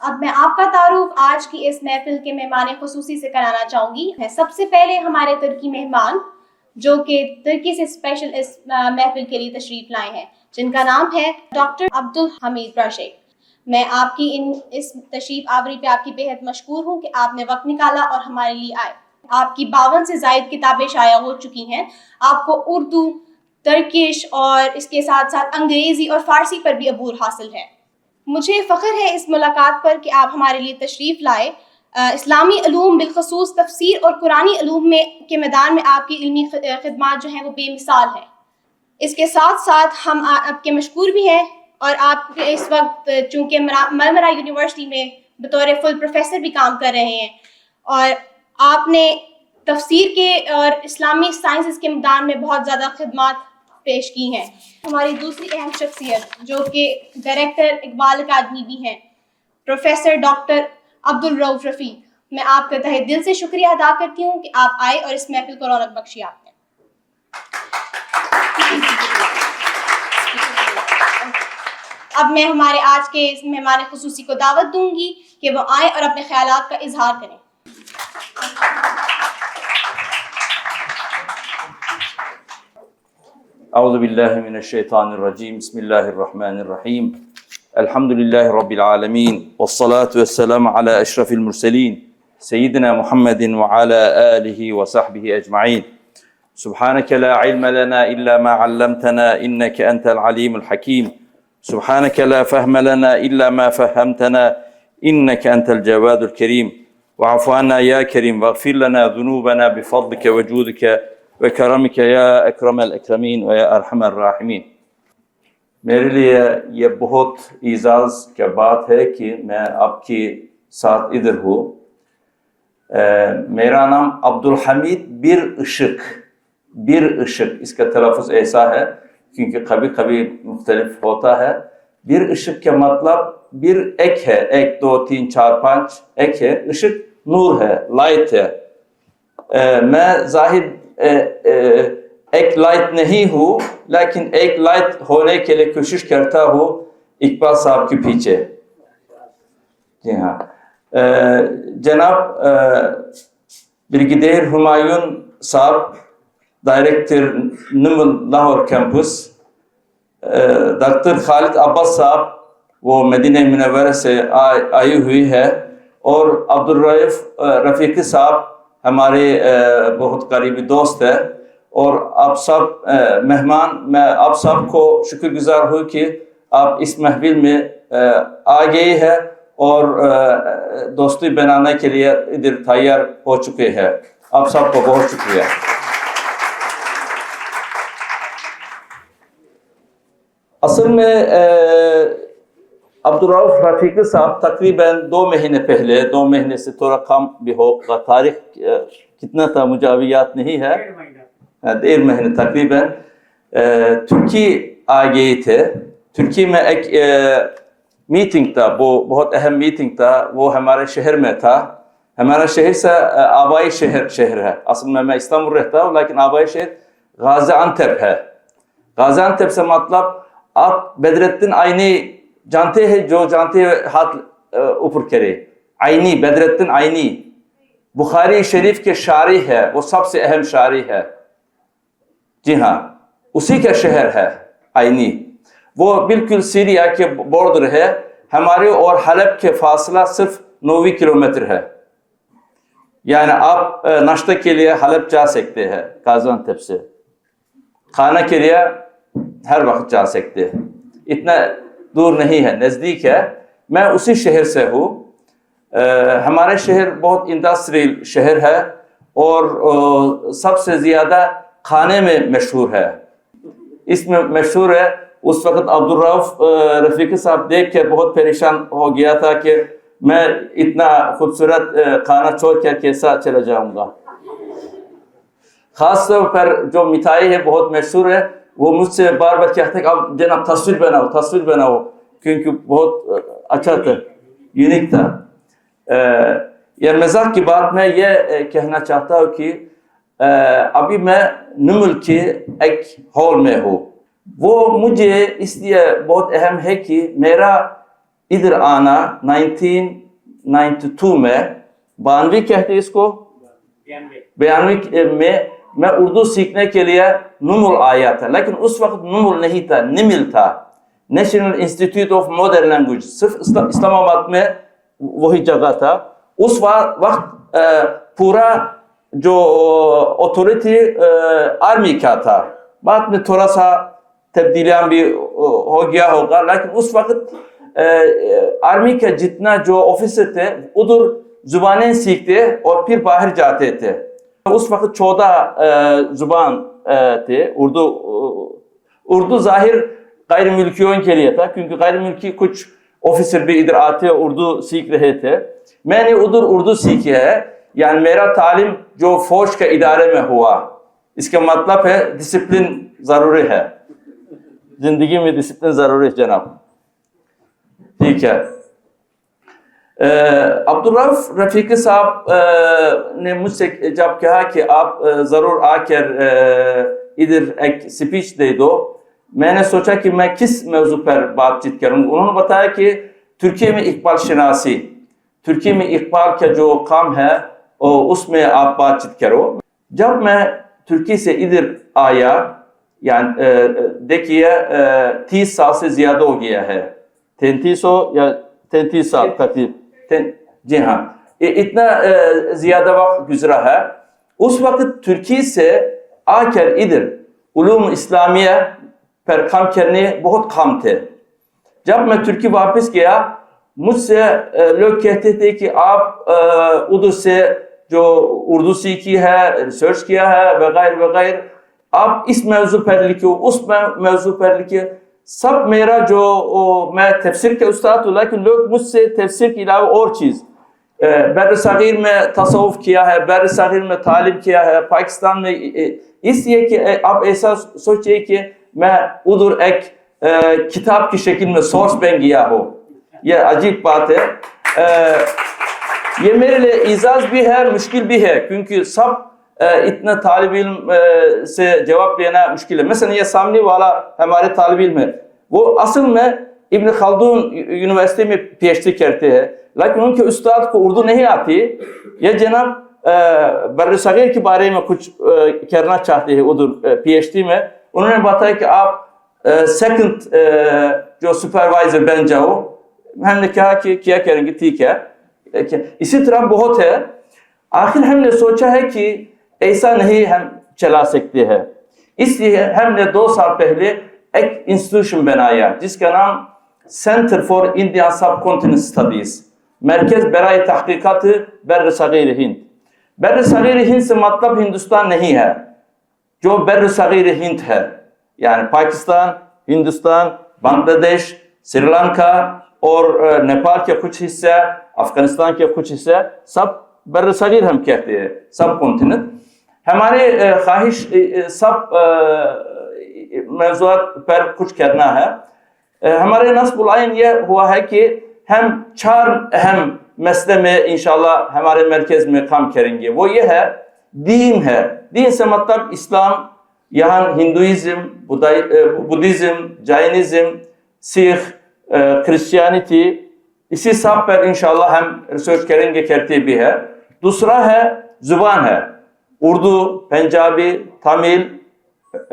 अब मैं आपका तारुफ आज की इस महफिल के मेहमान खुसूसी से कराना चाहूँगी। सबसे पहले हमारे तुर्की मेहमान जो कि तुर्की से स्पेशल इस महफिल के लिए तशरीफ लाए हैं, जिनका नाम है डॉक्टर अब्दुल हमीद राशेद। मैं आपकी इस तशरीफ आवरी पे आपकी बेहद मशकूर हूँ कि आपने वक्त निकाला और हमारे लिए आए। आपकी 52 से ज़ायद किताबें शाया हो चुकी हैं। आपको उर्दू, तर्किश और इसके साथ साथ अंग्रेज़ी और फ़ारसी पर भी अबूर हासिल है। मुझे फ़ख्र है इस मुलाकात पर कि आप हमारे लिए तशरीफ़ लाए। इस्लामी अलूम बिलखसूस तफसीर और कुरानी अलूम में के मैदान में आपकी इल्मी खिदमात जो हैं वो बेमिसाल हैं। इसके साथ साथ हम आपके मशकूर भी हैं और आप इस वक्त चूँकि मरमरा यूनिवर्सिटी में बतौर फुल प्रोफेसर भी काम कर रहे हैं और आपने तफसीर के और इस्लामी साइंसेस के मैदान में बहुत ज़्यादा खिदमात पेश की हैं। हमारी दूसरी अहम शख्सियत जो कि डायरेक्टर इकबाल अकादमी भी हैं, प्रोफेसर डॉक्टर अब्दुल रऊफ रफ़ीक। मैं आपका तहे दिल से शुक्रिया अदा करती हूँ कि आप आए और इस महफिल को रौनक बख्शी आपने। अब मैं हमारे आज के इस मेहमान खुसूसी को दावत दूंगी कि वो आए और अपने ख्यालात का इजहार करें। औज़ु बिल्लाहि मिनश शैतानिर रजीम, बिस्मिल्लाहिर रहमानिर रहीम, अल्हम्दुलिल्लाहि रब्बिल आलमीन, वस्सलातु वस्सलामु अला अशरफिल मुरसलीन, सय्यिदिना मुहम्मदिन व अला आलिहि व सहबिहि अजमईन। सुब्हानक ला इल्म लना इल्ला मा अल्लमतना इन्नका अंतल अलीमुल हकीम। सुब्हानक ला फहम लना इल्ला मा फहमतना इन्नका अंतल जवादुल करीम। वअफ़ु अन्ना या करीम वग़फ़िर लना ज़ुनूबना बिफ़ज़लिका व जूदिका व करमिका या अक्रमल अक्रमीन व या अरहमर राहिमीन। मेरे लिए ये बहुत इज़ाज़ की बात है कि मैं आपके साथ इधर हूँ। मेरा नाम अब्दुल हमीद बिर इश्क, इसका तलफ़ुज़ ऐसा है क्योंकि कभी कभी मुख्तलिफ होता है। बिर इश्क का मतलब बिर एक है, 1 2 3 4 5 एक है, इश्क नूर है, लाइट है। मैं जाहिर एक लाइट नहीं हूँ, लेकिन एक लाइट होने के लिए कोशिश करता हूँ इकबाल साहब के पीछे। जी हाँ, जनाब ब्रिगेडियर हुमायूं साहब, director Namal Lahore campus, doctor Khalid Abbas साहब वो मदीना मुनव्वरा से आई हुई है, और अब्दुल रऊफ रफ़ीकी साहब हमारे बहुत करीबी दोस्त है। और आप सब मेहमान, मैं आप सबको शुक्रगुजार हूँ कि आप इस महफिल में आ गए हैं और दोस्ती बनाने के लिए इधर तैयार हो चुके हैं। आप सबको बहुत शुक्रिया। असल में अब्दुल रऊफ रफ़ीकी साहब तकरीबन 2 महीने पहले, 2 महीने से थोड़ा कम भी होगा, तारीख कितना था मुझे अभी याद नहीं है, 1.5 महीने तकरीबन तुर्की आ गए थे। तुर्की में एक मीटिंग था, वो बहुत अहम मीटिंग था, वो हमारे शहर में था। हमारा शहर से आबाई शहर है। असल में मैं इस्तांबुल रहता हूँ, लेकिन आबाई शहर गाज़ियान्तेप है। गाज़ियान्तेप से मतलब आप बदरुद्दीन आइनी जानते हैं? जो जानते हैं हाथ ऊपर करे। आइनी, बदरुद्दीन आइनी बुखारी शरीफ के शारी है, वो सबसे अहम शारी है। जी हाँ, उसी का शहर है आइनी। वो बिल्कुल सीरिया के बॉर्डर है। हमारे और हलब के फासला सिर्फ 9 किलोमीटर है। यानी आप नाश्ते के लिए हलब जा सकते हैं गाज़ियान्तेप से, खाना के लिए हर वक्त जा सकते हैं, इतना दूर नहीं है, नज़दीक है। मैं उसी शहर से हूँ। हमारे शहर बहुत इंडस्ट्रियल शहर है और सबसे ज़्यादा खाने में मशहूर है। इसमें मशहूर है, उस वक्त अब्दुल रऊफ रफ़ीकी साहब देख के बहुत परेशान हो गया था कि मैं इतना खूबसूरत खाना छोड़ कर कैसा चला जाऊँगा। ख़ास तौर पर जो मिठाई है बहुत मशहूर है, वो मुझसे बार बार कहते हैं कि अब जनाब तस्वीर बनाओ, क्योंकि बहुत अच्छा था, यूनिक था। यह मज़ाक की बात मैं ये कहना चाहता हूँ कि अभी मैं नमल के एक हॉल में हूँ। वो मुझे इसलिए बहुत अहम है कि मेरा इधर आना 1992 में, 92 कहते हैं इसको, 92 में मैं उर्दू सीखने के लिए नुमुल आया था। लेकिन उस वक्त नुमुल नहीं था, निमिल था, national institute of modern language, सिर्फ इस्लामाबाद में वही जगह था। उस वक्त पूरा जो अथॉरिटी आर्मी का था, बाद में थोड़ा सा तब्दीलियां भी हो गया होगा, लेकिन उस वक्त आर्मी के जितना जो ऑफिसर थे उधर जुबानें सीखते और फिर बाहर जाते थे। उस वक्त 14 जुबान थे। उर्दू जाहिर गैर मुल्कियों के लिए था, क्योंकि गैर मुल्की कुछ ऑफिसर भी इधर आते उर्दू सीख रहे थे। मैंने उधर उर्दू सीखी है, यानी मेरा तालीम जो फौज के इदारे में हुआ। इसका मतलब है डिसिप्लिन जरूरी है, जिंदगी में डिसिप्लिन जरूरी है जनाब। ठीक है। अब्दुर्रऊफ रफीकी साहब ने मुझसे जब कहा कि आप ज़रूर आकर इधर एक स्पीच दे दो, मैंने सोचा कि मैं किस मौजू पर बातचीत करूँगा। उन्होंने बताया कि तुर्की में इकबाल शनासी, तुर्की में इकबाल का जो काम है उसमें आप बातचीत करो। जब मैं तुर्की से इधर आया, यानी देखिए 30 साल से ज़्यादा हो गया है, 33 या 33 साल तकरीब, जी हाँ, इतना ज़्यादा वक्त गुजरा है। उस वक्त तुर्की से आकर इधर उलूम इस्लामिया पर काम करने बहुत कम थे। जब मैं तुर्की वापस गया, मुझसे लोग कहते थे कि आप उधर से जो उर्दू सीखी है, रिसर्च किया है वगैरह वगैरह, आप इस मौजू पर लिखो, उस मौजू पर लिखिए। सब मेरा जो मैं तफसीर के उस्ताद हूँ, लेकिन लोग मुझसे तफसीर के अलावा और चीज़, बर सगीर में तसव्वुफ किया है, बर सगीर में तालीम किया है पाकिस्तान में, इसलिए कि आप ऐसा सोचिए कि मैं उधर एक किताब की शक्ल में सोर्स बैंक गया हो। यह अजीब बात है। ये मेरे लिए इजाज़ भी है, मुश्किल भी है, क्योंकि सब इतना तालिब इल्म से जवाब लेना मुश्किल है। मसलन ये सामने वाला हमारे तालिब इल्म है, वो असल में इब्न खल्दून यूनिवर्सिटी में PhD करते हैं, लेकिन उनके उस्ताद को उर्दू नहीं आती। ये जनाब बर्र सगीर के बारे में कुछ करना चाहते हैं उधर PhD में। उन्होंने बताया कि आप सेकंड जो सुपरवाइजर बन जाओ। हमने कहा कि क्या करेंगे, ठीक है। इसी तरह बहुत है। आखिर हमने सोचा है कि ऐसा नहीं हम चला सकते हैं, इसलिए हमने 2 साल पहले एक इंस्टीट्यूशन बनाया जिसका नाम सेंटर फॉर इंडियन सब कॉन्टिनेंट स्टडीज, मरकज बराए तहकीकात बर्र सगीर हिंद। बर्र सगीर हिंद से मतलब हिंदुस्तान नहीं है, जो बर्र सगीर हिंद है, यानी पाकिस्तान, हिंदुस्तान, बांग्लादेश, श्रीलंका और नेपाल के कुछ हिस्सा, अफगानिस्तान के कुछ हिस्सा, सब बर्र सगीर हम कहते हैं, सब कॉन्टिनेंट। हमारे ख्वाहिश सब मौज़ूआत पर कुछ करना है। हमारे नस्बुल आइन यह हुआ है कि हम 4 अहम मसले में इंशाल्लाह हमारे मरकज़ में काम करेंगे। वो ये है, दीन है। दीन से मतलब इस्लाम, यहाँ Hinduism, Buddhism, Jainism, Sikh, Christianity, इसी सब पर इंशाल्लाह हम रिसर्च करेंगे, करते भी है। दूसरा है जुबान है, उर्दू, पंजाबी, तमिल,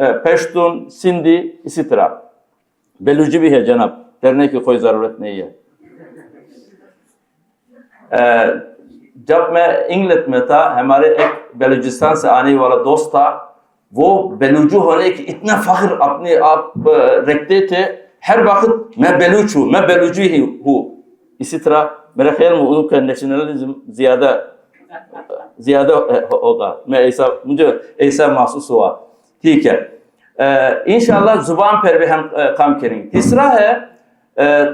पश्तून, सिंधी, इसी तरह बेलूची भी है जनाब, डरने की कोई ज़रूरत नहीं है। जब मैं इंग्लैंड में था, हमारे एक बलूचिस्तान से आने वाला दोस्त था। वो बेलूची होने की इतना फख्र अपने आप रखते थे, हर वक्त मैं बेलूच हूँ, मैं बेलूची ही हूँ। इसी तरह मेरे ख्याल में उनका नेशनलिज्म ज़्यादा होगा, मुझे ऐसा महसूस हुआ। ठीक है, इंशाल्लाह ज़ुबान पर भी हम काम करेंगे। तीसरा है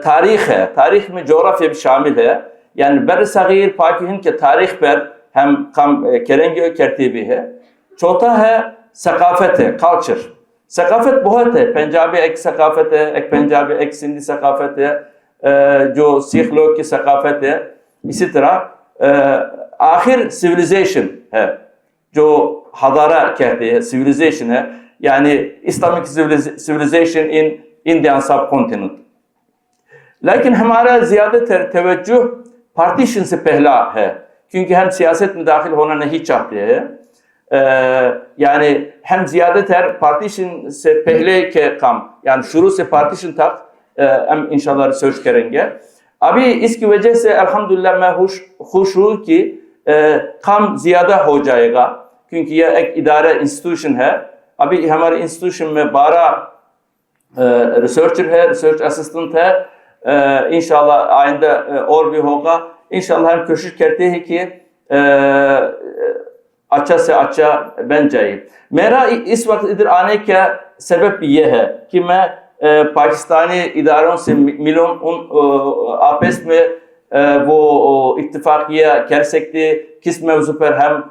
तारीख़ है, तारीख़ में जोग्राफिया भी शामिल है, यानी बर्र सगीर पाक हिंद के तारीख़ पर हम काम करेंगे, करते भी है। चौथा है सकाफ़त है, कल्चर। सकाफ़त बहुत है, पंजाबी एक सकाफ़त है, एक पंजाबी एक सिंधी सकाफ़त है, जो सिख लोग की सकाफ़त है। इसी तरह आखिर सिविलाइजेशन है, जो हज़ारा कहते हैं, सिविलाइजेशन है, यानी इस्लामिक सिविलाइजेशन इन इंडियन सब कॉन्टिनेंट। लेकिन हमारा ज़्यादातर तवज्जो पार्टीशन से पहला है, क्योंकि हम सियासत में दाखिल होना नहीं चाहते हैं। यानी हम ज़्यादातर पार्टीशन से पहले के काम, यानी शुरू से पार्टीशन तक हम इंशाल्लाह रिसर्च करेंगे। अभी इसकी वजह से अल्हम्दुलिल्लाह मैं खुश हूँ कि काम ज़्यादा हो जाएगा, क्योंकि यह एक इदारा इंस्टीट्यूशन है। अभी हमारे इंस्टीट्यूशन में 12 रिसर्चर है, रिसर्च असिस्टेंट है। इंशाल्लाह आइंदा और भी होगा। इंशाल्लाह हम कोशिश करते हैं कि अच्छा से अच्छा बन जाए। मेरा इस वक्त इधर आने का सबब यह है कि मैं पाकिस्तानी इदारों से मिलूं, उन आपस में वो इत्तेफाकिया कर सकते, किस मौजू पर हम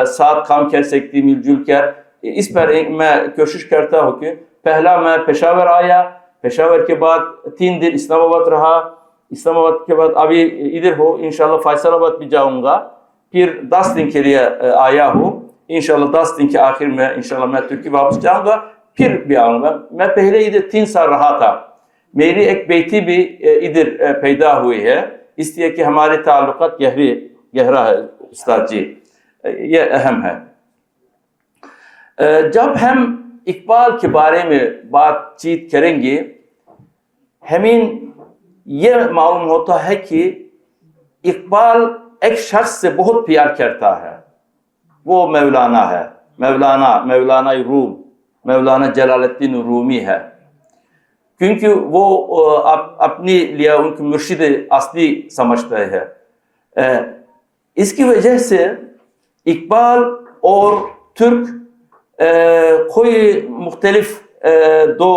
साथ काम कर सकते मिलजुल कर। इस पर मैं कोशिश करता हूँ कि पहला मैं पेशावर आया, पेशावर के बाद 3 दिन इस्लामाबाद रहा, इस्लामाबाद के बाद अभी इधर हो, इंशाल्लाह फैसलाबाद भी जाऊँगा, फिर 10 दिन के लिए आया हूँ। इंशाल्लाह 10 दिन के आखिर में इंशाल्लाह मैं तुर्की वापस जाऊँगा, फिर भी आऊँगा। मैं पहले इधर 3 साल रहा था। मेरी एक बेटी भी इधर पैदा हुई है, इसलिए कि हमारे ताल्लुकात गहरा है उस्ताद जी, ये अहम है। जब हम इकबाल के बारे में बातचीत करेंगे, हमें यह मालूम होता है कि इकबाल एक शख्स से बहुत प्यार करता है। वो मौलाना है, मौलाना रूम, मौलाना जलालुद्दीन रूमी है, क्योंकि वो अपने लिए उनकी मुर्शिद असली समझते हैं। इसकी वजह से इकबाल और तुर्क कोई मुख्तलिफ दो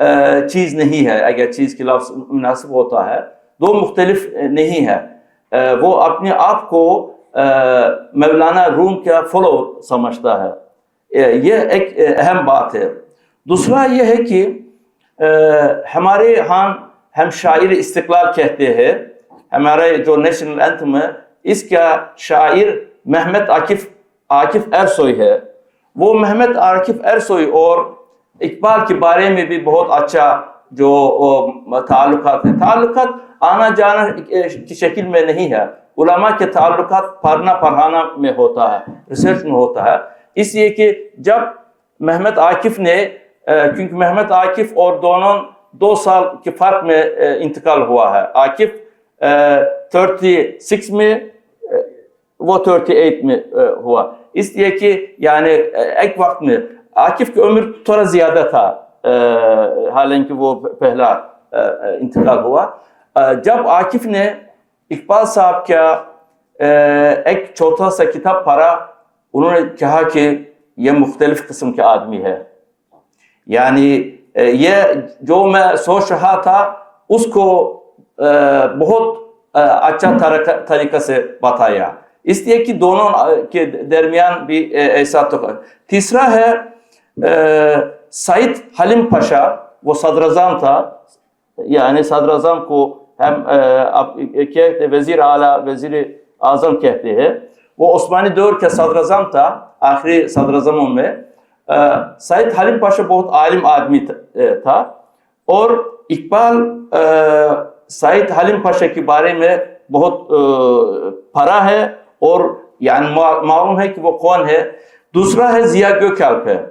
चीज़ नहीं है। अगर चीज़ के लफ्ज़ मुनासिब होता है, दो मुख्तलिफ नहीं है। वो अपने आप को मौलाना रूम का फॉलो समझता है। यह एक अहम बात है। दूसरा यह है कि हमारे यहाँ हम शायर इस्तिक़लाल कहते हैं। हमारे जो नेशनल एंथम है, इसका शायर मोहम्मद आकिफ अरसोई है। वो मोहम्मद आकिफ अरसोई और इकबाल के बारे में भी बहुत अच्छा जो ताल्लुकात है। ताल्लुकात आना जाना की शक्ल में नहीं है, उलमा के ताल्लुकात पढ़ना पढ़ाना में होता है, रिसर्च में होता है। इसलिए कि जब मोहम्मद आकिफ ने, क्योंकि मोहम्मद आकिफ और दोनों 2 साल के फ़र्क में इंतकाल हुआ है। आकिफ 36 में, वो 38 में हुआ। इसलिए कि यानी एक वक्त में आकिफ की उम्र थोड़ा ज़्यादा था, हालांकि वो पहला इंतकाल हुआ। जब आकिफ ने इकबाल साहब का एक छोटा सा किताब पढ़ा, उन्होंने कहा कि यह मुख्तलिफ किस्म के आदमी है। यानी ये जो मैं सोच रहा था उसको बहुत अच्छा तरीका से बताया, इसलिए कि दोनों के दरमियान भी ऐसा। तो तीसरा है सईद हलीम पाशा, वो सदर-ए-आज़म था। यानी सदर-ए-आज़म को हम कहते वज़ीर आला, वज़ीर आज़म कहते हैं। वो उस्मानी दौर का सदर-ए-आज़म था, आखिरी सदर-ए-आज़मों में। सईद हलीम पाशा बहुत आलिम आदमी था, और इकबाल सईद हलीम पाशा के बारे में बहुत पढ़ा है और यानी मालूम है कि वो कौन है। दूसरा है ज़िया gökalp है,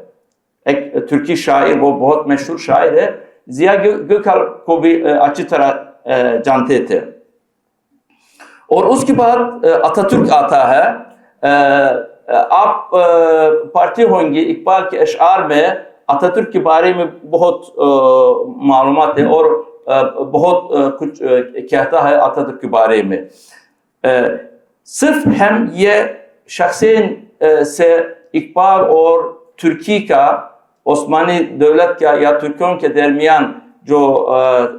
एक तुर्की शायर, वो बहुत मशहूर शायर है। ज़िया gökalp को भी अच्छी तरह जानते थे। और उसके बाद अतातुर्क आता है। आप पढ़ते होंगे इकबाल के अशआर में अतातुर्क के बारे में बहुत मालूमात है, और बहुत कुछ कहता है अतातुर्क के बारे में। सिर्फ हम ये शख्सियत से इकबाल और तुर्की का, उस्मानी दौलत का या तुर्कियों के दरमियान जो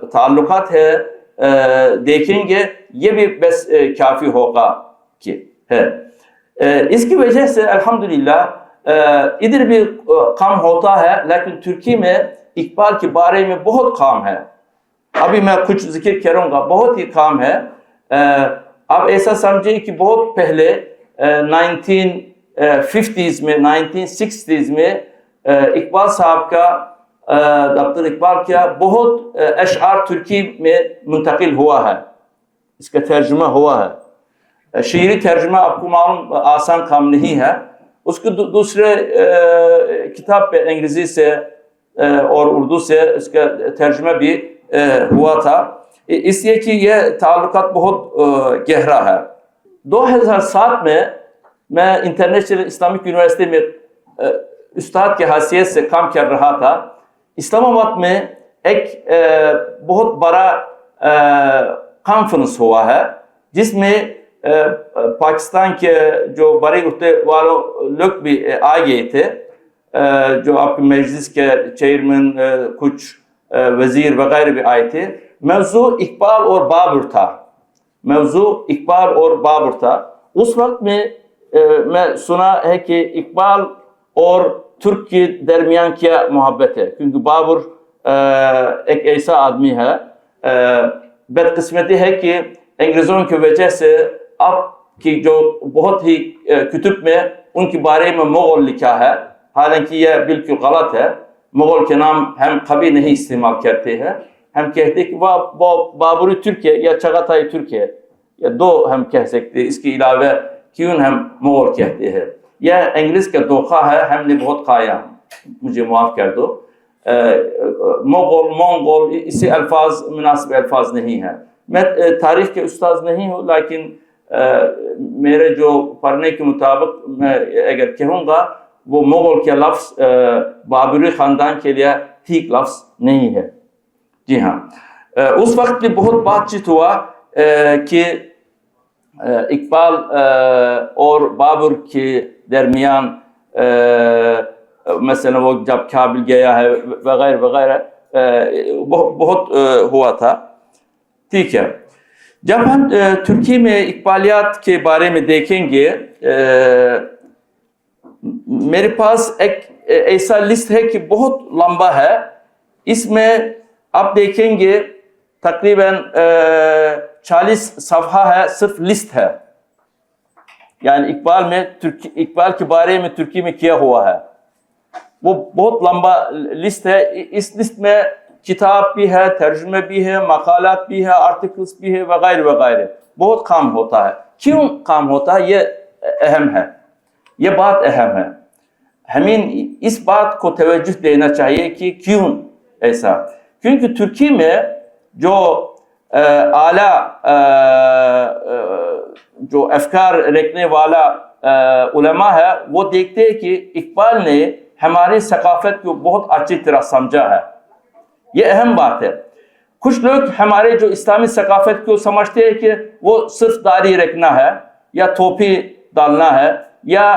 ताल्लुकात है देखेंगे, ये भी बस काफ़ी होगा कि है। इसकी वजह से अल्हम्दुलिल्लाह इधर भी काम होता है, लेकिन तुर्की में इकबाल के बारे में बहुत काम है। अभी मैं कुछ जिक्र करूँगा, बहुत ही काम है। आप ऐसा समझिए कि बहुत पहले 1950s में, 1960s में इकबाल साहब का डॉक्टर इकबाल किया, बहुत अशआर तुर्की में मुंतकिल हुआ है, इसका तर्जुमा हुआ है। शेरी तर्जुमा आपको मालूम आसान काम नहीं है, उसके दूसरे किताब पे अंग्रेजी से और उर्दू से इसका तर्जुमा भी हुआ था, इसलिए कि यह ताल्लुकात बहुत गहरा है। 2007 में मैं इंटरनेशनल इस्लामिक यूनिवर्सिटी में उस्ताद की हैसियत से काम कर रहा था। इस्लामाबाद में एक बहुत बड़ा कॉन्फ्रेंस हुआ है, जिसमें पाकिस्तान के जो बड़े उहदे वालों लोग भी आ गए थे, जो आपके मजलिस के चेयरमैन, कुछ वजीर वगैरह भी आए थे। मौजू इकबाल और बाबर था, मौजू इकबाल और बाबर था। उस वक्त में मैं सुना है कि इकबाल और तुर्क के दरमियान क्या मोहब्बत है, क्योंकि बाबर एक ऐसा आदमी है, बदकिस्मती है कि अंग्रेज़ों की वजह से अब की जो बहुत ही कुतुब में उनके बारे में मुग़ल लिखा है, हालांकि यह बिल्कुल गलत है। मुग़ल के नाम हम कभी नहीं इस्तेमाल करते हैं, हम कहते हैं कि वह बाबरी तुर्क है या चगाताई तुर्क है, या दो हम कह सकते हैं, इसके अलावा क्यों हम मुग़ल कहते हैं। यह अंग्रेज़ का धोखा है, हमने बहुत खाया, मुझे माफ़ कर दो। मुग़ल, मंगोल, इससे अल्फाज मुनासिब अल्फाज नहीं है। मैं तारीख़ के उस्ताद नहीं हूँ, लेकिन मेरे जो पढ़ने के मुताबिक मैं अगर कहूँगा, वो मुग़ल का लफ्ज़ बाबरी ख़ानदान के लिए ठीक लफ्ज़ नहीं है। जी हाँ, उस वक्त भी बहुत बातचीत हुआ कि इकबाल और बाबर के दरमियान मसलन वो जब काबिल गया है वगैरह वगैरह बहुत हुआ था। ठीक है, जब हम तुर्की में इकबालियात के बारे में देखेंगे, मेरे पास एक ऐसा लिस्ट है कि बहुत लंबा है। इसमें आप देखेंगे तकरीबन 40 सफ़हा है, सिर्फ लिस्ट है, यानी इकबाल में इकबाल के बारे में तुर्की में किया हुआ है, वो बहुत लंबा लिस्ट है। इस लिस्ट में किताब भी है, तर्जुमे भी है, मकालात भी है, आर्टिकल्स भी है, वगैरह वगैरह, बहुत काम होता है। क्यों काम होता है, ये अहम है, ये बात अहम है। हमें इस बात को तवज्जो देना चाहिए कि क्यों ऐसा, क्योंकि तुर्की में जो आला जो अफकार रखने वाला उलमा है, वो देखते हैं कि इकबाल ने हमारी सकाफत को बहुत अच्छी तरह समझा है, ये अहम बात है। कुछ लोग हमारे जो इस्लामी सकाफत को समझते हैं कि वो सिर्फ दाढ़ी रखना है, या टोपी डालना है, या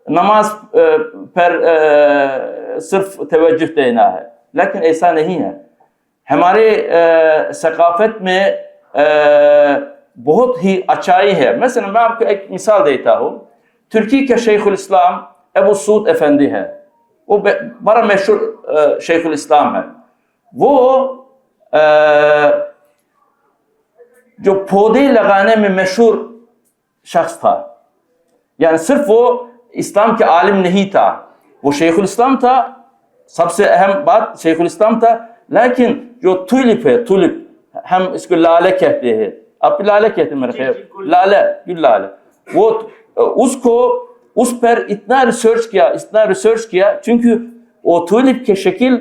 नमाज पर सिर्फ तवज्जो देना है, लेकिन ऐसा नहीं है। हमारे सकाफत में बहुत ही अच्छाई है। मसलन मैं आपको एक मिसाल देता हूँ, तुर्की का शेखुल इस्लाम अबू सूद अफंदी है, वो बड़ा मशहूर शेखुल इस्लाम है। वो जो पौधे लगाने में मशहूर शख्स था, यानी सिर्फ वो इस्लाम के आलिम नहीं था, वो शेखुल इस्लाम था, सबसे अहम बात शेखुल इस्लाम था। लेकिन जो तुलिप है, तुलिप हम इसको लाले कहते हैं, आप लाले कहते हैं मेरे ख्याल, लाले क्यों लाले, वो उसको उस पर इतना रिसर्च किया, क्योंकि वो तुलिप के शक्ल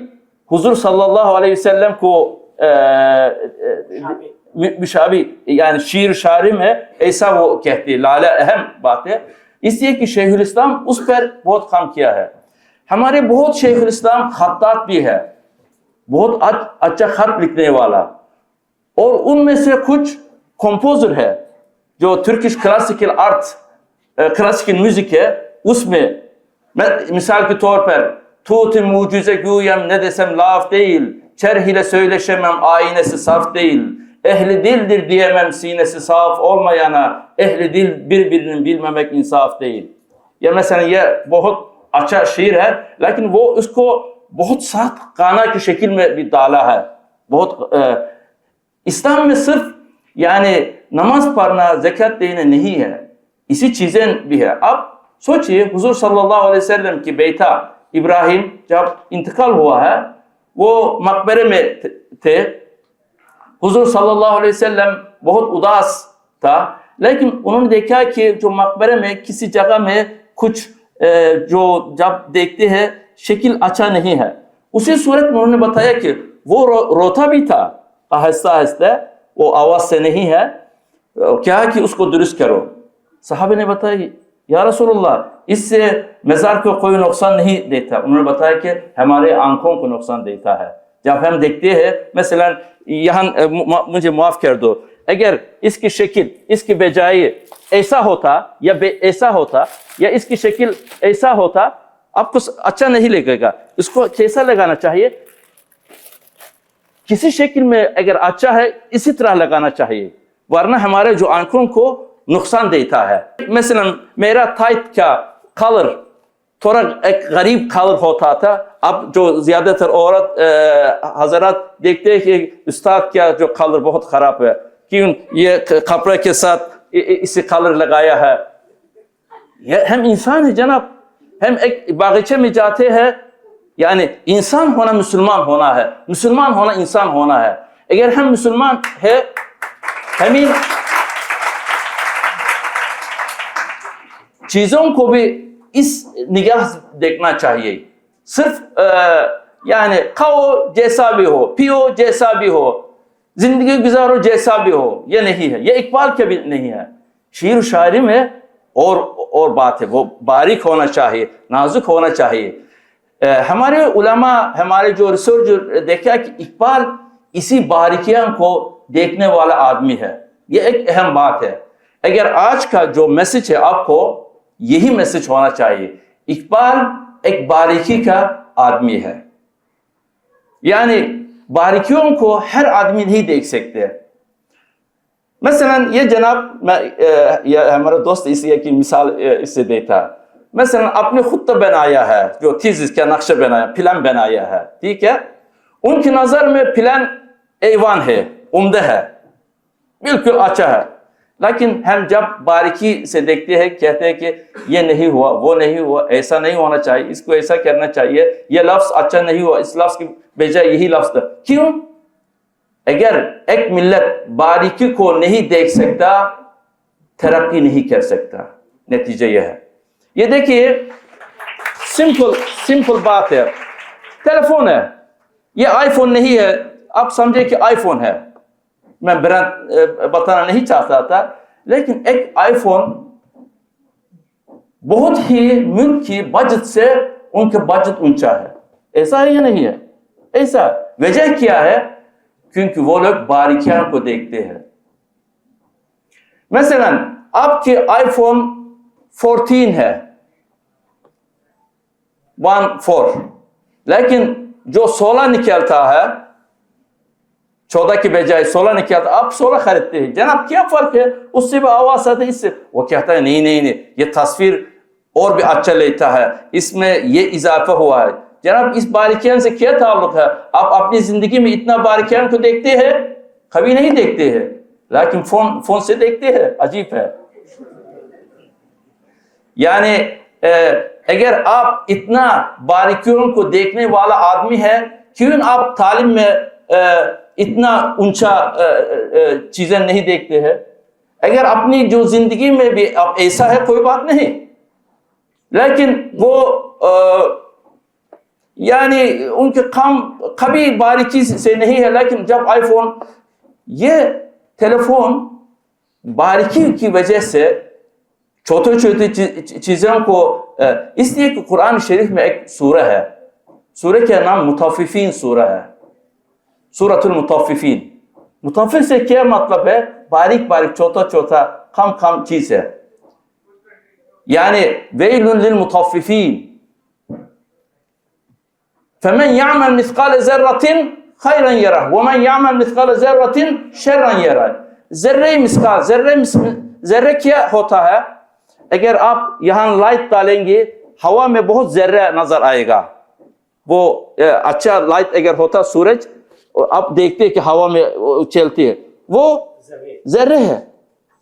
हुजूर सल्लल्लाहु अलैहि वसल्लम को मुशाबी, यानी शीर शारी में ऐसा वो कहते हैं, लाला अहम बात है। इसलिए कि शेखुल इस्लाम उस पर बहुत काम किया है। हमारे बहुत शेखुल इस्लाम खत्तात भी है, बहुत अच्छा खत लिखने वाला, और उनमें से कुछ कंपोजर है जो Turkish classical art, classical music है, उसमें मिसाल के तौर पर Tuğti mucize güyem ne desem laf değil, çerh ile söyleşemem aynesi saf değil, ehli dildir diyemem sinesi saf olmayana, ehli dil birbirinin bilmemek insaf değil. या mesela ये बहुत अच्छा शेर है, लेकिन वो उसको बहुत साथ गाना की शक्ल में भी डाला है। बहुत इस्लाम में सिर्फ यानी नमाज पढ़ना, ज़कात देना नहीं है, इसी चीज़ें भी है। अब सोचिए हुजूर सल्लल्लाहु अलैहि वसल्लम की बेटा इब्राहिम जब इंतकाल हुआ है, वो मकबरे में थे। हुजूर सल्लल्लाहु अलैहि वसल्लम बहुत उदास था, लेकिन उन्होंने देखा कि जो मकबरे में किसी जगह में कुछ जो जब देखते हैं शक्ल अच्छा नहीं है, उसी सूरत में उन्होंने बताया कि वो रोता भी था आहिस्ता आहिस्ता, वो आवाज से नहीं है, क्या कि उसको दुरुस्त करो। सहाबे ने बताया या रसूलुल्लाह, इससे मज़ार को कोई नुकसान नहीं देता। उन्होंने बताया कि हमारे आंखों को नुकसान देता है। जब हम देखते हैं, मसलन यहाँ मुझे माफ़ कर दो, अगर इसकी शक्ल इसकी बजाय ऐसा होता या ऐसा होता या इसकी शक्ल ऐसा होता, आपको अच्छा नहीं लगेगा। इसको कैसा लगाना चाहिए? किसी शक्ल में अगर अच्छा है इसी तरह लगाना चाहिए, वरना हमारे जो आंखों को नुकसान देता है। मसलन मेरा थाइट का कलर थोड़ा एक गरीब कलर होता था। अब जो ज्यादातर औरत हजरात देखते हैं कि उस्ताद क्या जो कलर बहुत खराब है, क्यों ये कपड़े के साथ इसे कलर लगाया है। ये हम इंसान है जनाब, हम एक बागीचे में जाते हैं, यानी इंसान होना मुसलमान होना है, मुसलमान होना इंसान होना है। अगर हम मुसलमान है, हमें चीजों को भी इस निगाह से देखना चाहिए। सिर्फ यानी खाओ जैसा भी हो, पियो जैसा भी हो, जिंदगी गुजारो जैसा भी हो, ये नहीं है, ये इकबाल के भी नहीं है। शेर शायरी में और बात है, वो बारीक होना चाहिए, नाजुक होना चाहिए। हमारे उलमा, हमारे जो रिसर्च देखा कि इकबाल इसी बारीकियां को देखने वाला आदमी है। ये एक अहम बात है। अगर आज का जो मैसेज है, आपको यही मैसेज होना चाहिए, इकबाल एक बारीकी का आदमी है। यानी बारीकियों को हर आदमी नहीं देख सकते। मसलन ये जनाब, मैं हमारा दोस्त इसलिए की मिसाल इससे देता, मसलन आपने खुद तो बनाया है, जो थीसिस का नक्शा बनाया, फिल्म बनाया है, ठीक है। उनकी नजर में फिल्म ऐवान है, उम्दा है, बिल्कुल अच्छा है, लेकिन हम जब बारीकी से देखते हैं, कहते हैं कि ये नहीं हुआ, वो नहीं हुआ, ऐसा नहीं होना चाहिए, इसको ऐसा करना चाहिए, ये लफ्ज अच्छा नहीं हुआ, इस लफ्ज की बजाय यही लफ्ज था। क्यों? अगर एक मिल्लत बारीकी को नहीं देख सकता, तरक्की नहीं कर सकता। नतीजा यह है। ये देखिए, सिंपल बात है। टेलीफोन है, ये आईफोन नहीं है, आप समझे कि आईफोन है। मैं ब्रांड बताना नहीं चाहता था, लेकिन एक आईफोन बहुत ही मुल्क की बजट से उनका बजट ऊंचा है। ऐसा है या नहीं है? ऐसा वजह क्या है? क्योंकि वो लोग बारीकियां को देखते हैं। मसलन आपके आईफोन 14 है, 14, लेकिन जो 16 निकलता है, 14 की बजाय 16 निकलता, आप 16 खरीदते हैं। जनाब क्या फर्क है? उससे भी आवाज आती है, इससे वो कहता है नहीं, ये तस्वीर और भी अच्छा लेता है, इसमें ये इजाफा हुआ है। जनाब इस बारीकियां से क्या ताल्लुक है? आप अपनी जिंदगी में इतना बारीकियां को देखते हैं? कभी नहीं देखते हैं, लेकिन फोन से देखते हैं। अजीब है। यानी अगर आप इतना बारीकियों को देखने वाला आदमी है, क्यों आप तालीम में इतना ऊंचा चीजें नहीं देखते हैं? अगर अपनी जो जिंदगी में भी आप ऐसा है, कोई बात नहीं, लेकिन वो यानी उनके काम कभी बारीकी से नहीं है। लेकिन जब आईफोन, ये टेलीफोन बारीकी की वजह से छोटे छोटे चीजों को, इसलिए कि कुरान शरीफ में एक सूरह है, सूरह का नाम मुतफ्फिफीन सूरह है, सूरतुल मुतफ्फिफीन। मुतफ्फिफ से क्या मतलब है? बारीक बारीक, छोटा कम चीज है। यानी वैलुन लिल मुतफ्फिफीन फमन यअमल मिस्काल ज़र्रतिन खैरन यरह वमन यअमल मिस्काल ज़र्रतिन शर्रन यरह। ज़र्रे क्या होता है? अगर आप यहाँ लाइट डालेंगे, हवा में बहुत ज़र्रा नजर आएगा। वो अच्छा लाइट अगर होता सूरज, और आप देखते हैं कि हवा में चलती है, वो ज़र्रे है,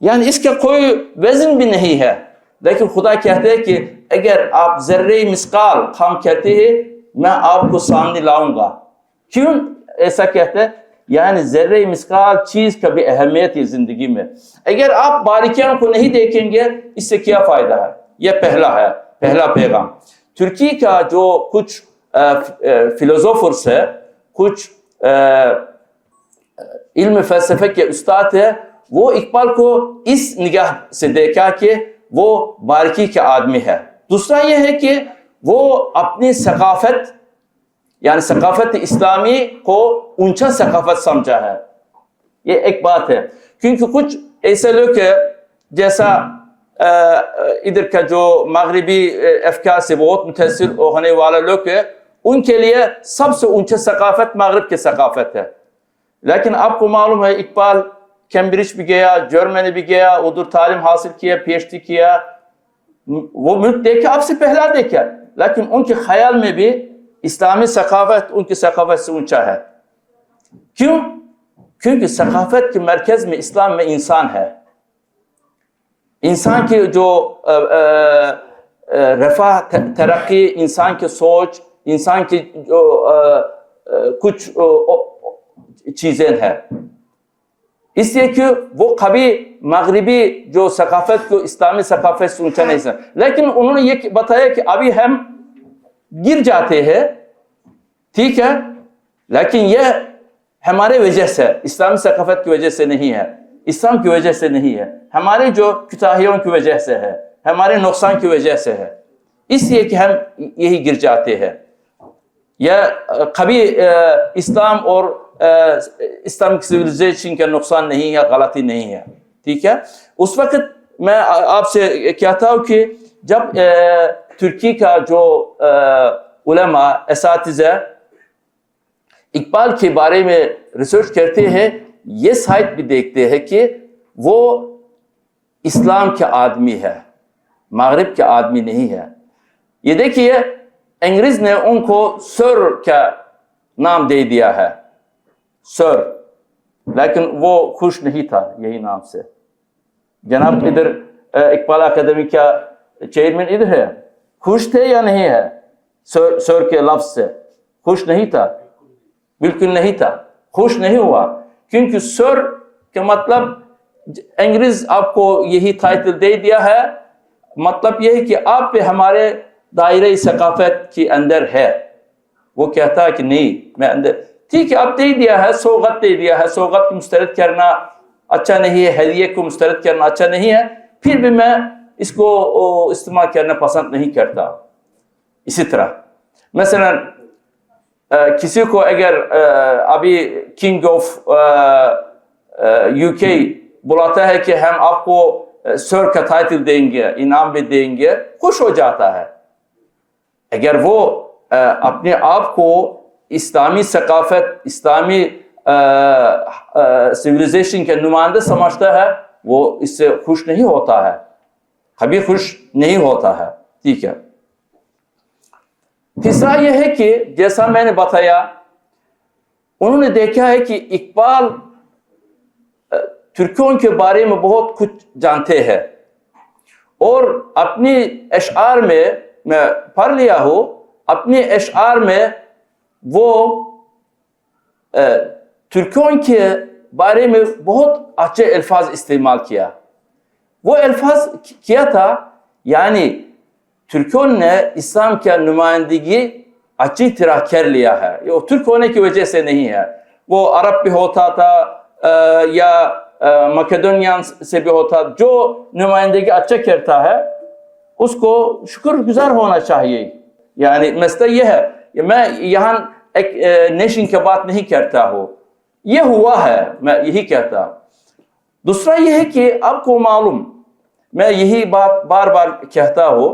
यानी इसका कोई वजन भी नहीं है। लेकिन खुदा कहते हैं कि अगर आप ज़र्रे मिस्काल काम कहते हैं, मैं आपको सामने लाऊंगा। क्यों ऐसा कहते हैं? यानी ज़र्रे मिस्काल चीज़ का भी अहमियत है ज़िंदगी में। अगर आप बारीकियों को नहीं देखेंगे, इससे क्या फ़ायदा है? यह पहला पैगाम। तुर्की का जो कुछ फिलोसोफर्स है, कुछ इल्म फ़लसफ़े के उस्ताद है, वो इकबाल को इस निगाह से देखा कि वो बारीकी का आदमी है। दूसरा ये है कि वो अपनी सकाफत यानी सकाफत इस्लामी को ऊंचा सकाफत समझा है। ये एक बात है, क्योंकि कुछ ऐसे लोग हैं जैसा इधर का जो मगरबी अफकार से बहुत मुतासिर होने वाले लोग हैं, उनके लिए सबसे ऊंचा सकाफत मगरब की सकाफत है। लेकिन आपको मालूम है इकबाल कैम्ब्रिज भी गया, जर्मनी भी गया, उधर तालीम हासिल किया, PhD किया, वो मुल्क देखा, आपसे पहला देखा, लेकिन उनके ख्याल में भी इस्लामी सकाफत उनकी सकाफत से ऊंचा है। क्यों? क्योंकि सकाफत के मरकज में इस्लाम में इंसान है। इंसान की जो रफा तरक्की, इंसान की सोच, इंसान की जो कुछ चीज़ें हैं, इसलिए कि वो कभी मगरबी जो सकाफत को इस्लामी सकाफत से ऊंचा नहीं समझा। लेकिन उन्होंने ये बताया कि अभी हम गिर जाते हैं, ठीक है, लेकिन यह हमारे वजह से, इस्लामी सकाफत की वजह से नहीं है, इस्लाम की वजह से नहीं है, हमारे जो कुताहियों की वजह से है, हमारे नुकसान की वजह से है, इसलिए कि हम यही गिर जाते हैं। यह कभी इस्लाम और इस्लामिक सिविलाइजेशन का नुकसान नहीं है, गलती नहीं है, ठीक है। उस वक्त मैं आपसे कहता हूँ कि जब तुर्की का जो उलमा असातिज़ा इकबाल के बारे में रिसर्च करते हैं, ये साइट भी देखते हैं कि वो इस्लाम के आदमी है, मगरिब के आदमी नहीं है। ये देखिए, अंग्रेज ने उनको सर का नाम दे दिया है, सर, लेकिन वो खुश नहीं था यही नाम से। जनाब इधर इकबाल अकादमी का चेयरमैन इधर है, खुश थे या नहीं है? सर के लफ्ज से खुश नहीं था, बिल्कुल नहीं था, खुश नहीं हुआ, क्योंकि सर का मतलब अंग्रेज आपको यही टाइटल दे दिया है, मतलब यह है कि आप पे हमारे दायरे सकाफत के अंदर है। वो कहता है कि नहीं, मैं अंदर, ठीक है, आप दे दिया है, सौगत दे दिया है, सौगत को मुस्तरद करना अच्छा नहीं है, हदिये को मुस्तरद करना अच्छा नहीं है, फिर भी मैं इसको इस्तेमाल करना पसंद नहीं करता। इसी तरह मसलन किसी को अगर अभी किंग ऑफ UK बुलाता है कि हम आपको सर का टाइटल देंगे, इनाम भी देंगे, खुश हो जाता है। अगर वो अपने आप को इस्लामी सकाफत, इस्लामी सिविलाइजेशन के नुमाइंदा समझता है, वो इससे खुश नहीं होता है, कभी खुश नहीं होता है, ठीक है। तीसरा यह है कि जैसा मैंने बताया, उन्होंने देखा है कि इकबाल तुर्कियों के बारे में बहुत कुछ जानते हैं और अपनी अशआर में, मैं पढ़ लिया हूँ, अपने अशआर में वो तुर्कियों के बारे में बहुत अच्छे अल्फाज इस्तेमाल किया। वो अल्फाज क्या था, यानी तुर्कियों ने इस्लाम की नुमाइंदगी अच्छी तरह कर लिया है। ये तुर्क होने की वजह से नहीं है, वो अरब भी होता था या मकेडोनियन से भी होता, जो नुमाइंदगी अच्छा करता है उसको शुक्रगुजार होना चाहिए। यानी मसला यह है, मैं यहाँ एक नेशन की बात नहीं करता हूँ, ये हुआ है, मैं यही कहता। दूसरा यह है कि आपको मालूम, मैं यही बात बार बार कहता हूँ,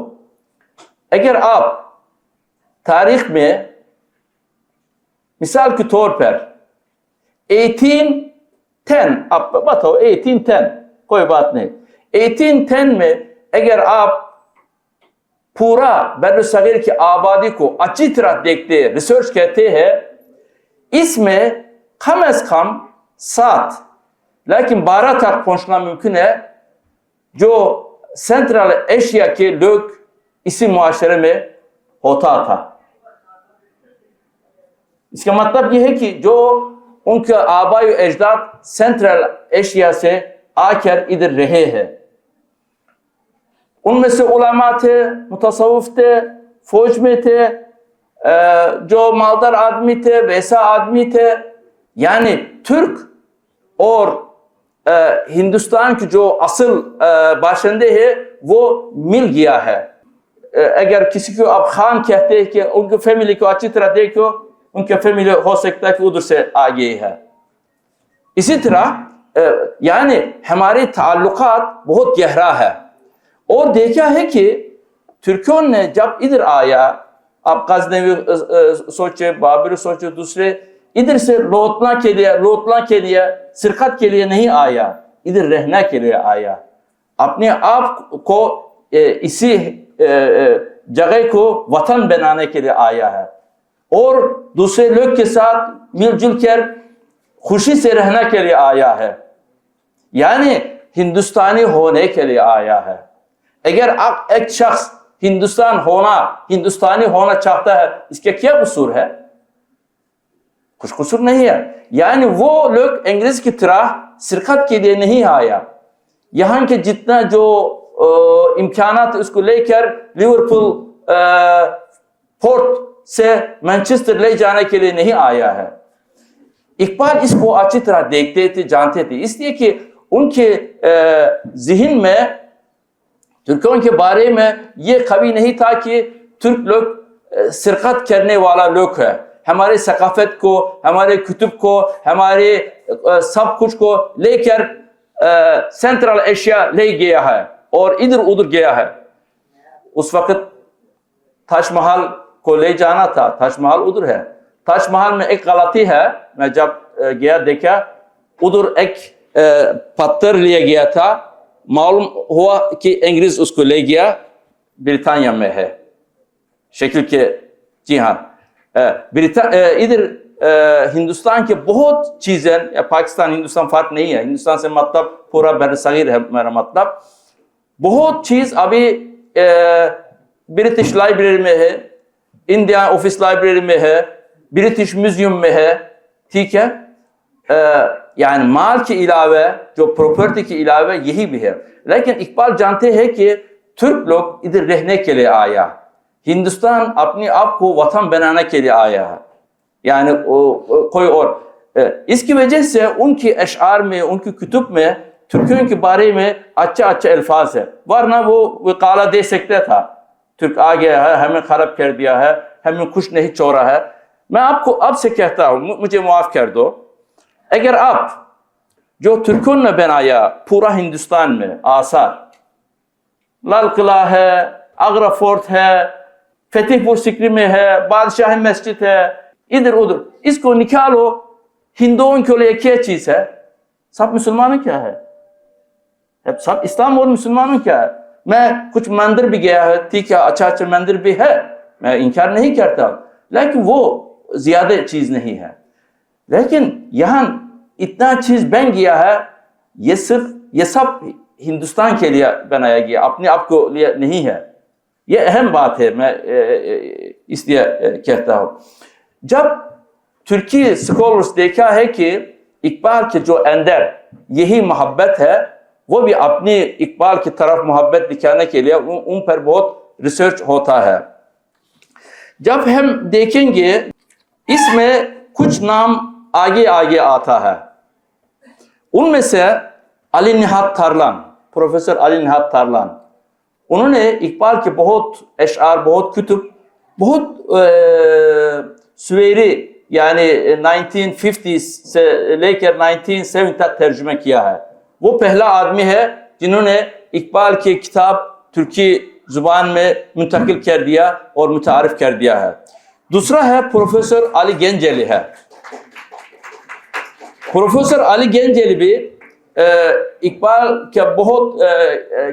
अगर आप तारीख में मिसाल के तौर पर 1810, आप बताओ 1810, कोई बात नहीं, 1810 में अगर आप पूरा बर्र सगीर की आबादी को अच्छी तरह देखते हैं, रिसर्च कहते हैं, इसमें कम से कम 7 लेकिन 12 तक पहुंचना मुमकिन है जो सेंट्रल एशिया के लोग इसी मुआशरे में होता था। इसका मतलब यह है कि जो उनके आबाई अजदाद सेंट्रल एशिया से आकर इधर रहे हैं, उनमें से उलमा थे, मुतसव्विफ थे, फौज में थे, जो मालदार आदमी थे, वैसा आदमी थे। यानी तुर्क और हिंदुस्तान की जो असल बाशिंदे हैं वो मिल गया है। अगर किसी को आप खान कहते हैं कि उनकी फैमिली को अच्छी तरह देखो, उनकी फैमिली हो सकता है कि उधर से आ गई है। इसी तरह यानी हमारे ताल्लुकात बहुत गहरा है। और देखा है कि तुर्कियों ने जब इधर आया, आप गजनवी सोचे, बाबर सोचे, दूसरे इधर से लौटना के लिए सिरकत के लिए नहीं आया, इधर रहने के लिए आया, अपने आप को इसी जगह को वतन बनाने के लिए आया है और दूसरे लोग के साथ मिलजुल कर खुशी से रहने के लिए आया है, यानी हिंदुस्तानी होने के लिए आया है। अगर आप एक शख्स हिंदुस्तानी होना चाहता है, इसके क्या कसूर है? कुछ कसूर नहीं है। यानी वो लोग अंग्रेज की तरह सिरकत के लिए नहीं आया, यहाँ के जितना जो इम्कानात उसको लेकर लिवरपूल पोर्ट से मैनचेस्टर ले जाने के लिए नहीं आया है। इकबाल इसको अच्छी तरह देखते थे, जानते थे, इसलिए कि उनके ज़हन में तुर्कों के बारे में ये कभी नहीं था कि तुर्क लोग सिरकत करने वाला लोग है। हमारे सकाफत को, हमारे कुतुब को, हमारे सब कुछ को लेकर सेंट्रल एशिया ले गया है और इधर उधर गया है। उस वक्त ताजमहल को ले जाना था, ताजमहल उधर है। ताजमहल में एक गलती है, मैं जब गया देखा उधर एक पत्थर लिया गया था, मालूम हुआ कि अंग्रेज उसको ले गया, ब्रिटानिया में है शक्ल के। जी हाँ, इधर हिंदुस्तान के बहुत चीजें, पाकिस्तान हिंदुस्तान फर्क नहीं है, हिंदुस्तान से मतलब पूरा बरसगीर है मेरा मतलब। बहुत चीज अभी ब्रिटिश लाइब्रेरी में है, इंडिया ऑफिस लाइब्रेरी में है, ब्रिटिश म्यूजियम में है, ठीक है। यानी माल के अलावा, जो प्रॉपर्टी के अलावा यही भी है। लेकिन इकबाल जानते हैं कि तुर्क लोग इधर रहने के लिए आया, हिंदुस्तान अपने आप को वतन बनाने के लिए आया है, यानी कोई और। इसकी वजह से उनके अशआर में, उनकी कुतुब में तुर्कियों के बारे में अच्छा अल्फाज है, वरना वो काला दे सकता था, तुर्क आ गया है, हमें खराब कर दिया है, हमें कुछ नहीं छोड़ा है। मैं आपको अब से कहता हूँ, मुझे माफ कर दो, अगर आप जो तुर्कों ने बनाया पूरा हिंदुस्तान में आसार, लाल किला है, आगरा फोर्ट है, फतेहपुर सिकरी में है, बादशाह मस्जिद है, इधर उधर, इसको निकालो, हिंदुओं के लिए क्या चीज है? सब मुसलमानों क्या है? सब इस्लाम और मुसलमानों क्या है? मैं कुछ मंदिर भी गया है, ठीक है, अच्छा मंदिर भी है, मैं इनकार नहीं करता, लेकिन वो ज्यादा चीज नहीं है। लेकिन यहाँ इतना चीज बन गया है, ये सब हिंदुस्तान के लिए बनाया गया, अपने आप को लिए नहीं है। ये अहम बात है, मैं इसलिए कहता हूं। जब तुर्की स्कॉलर्स देखा है कि इकबाल के जो अंदर यही मोहब्बत है, वो भी अपनी इकबाल की तरफ मोहब्बत दिखाने के लिए उन पर बहुत रिसर्च होता है। जब हम देखेंगे इसमें कुछ नाम आगे आता है, उनमें से अली निहात तारलान, प्रोफेसर अली निहात तारलान, उन्होंने इकबाल के बहुत अशआर, बहुत कुतुब, बहुत सवेरे यानी 1950 से लेकर 1970 तक तर्जुमा किया है। वो पहला आदमी है जिन्होंने इकबाल की किताब तुर्की जुबान में मुंतकिल कर दिया और मुतारिफ कर दिया है। दूसरा है प्रोफेसर अली गेंजेली है। प्रोफेसर अली गेंजेली भी इकबाल का बहुत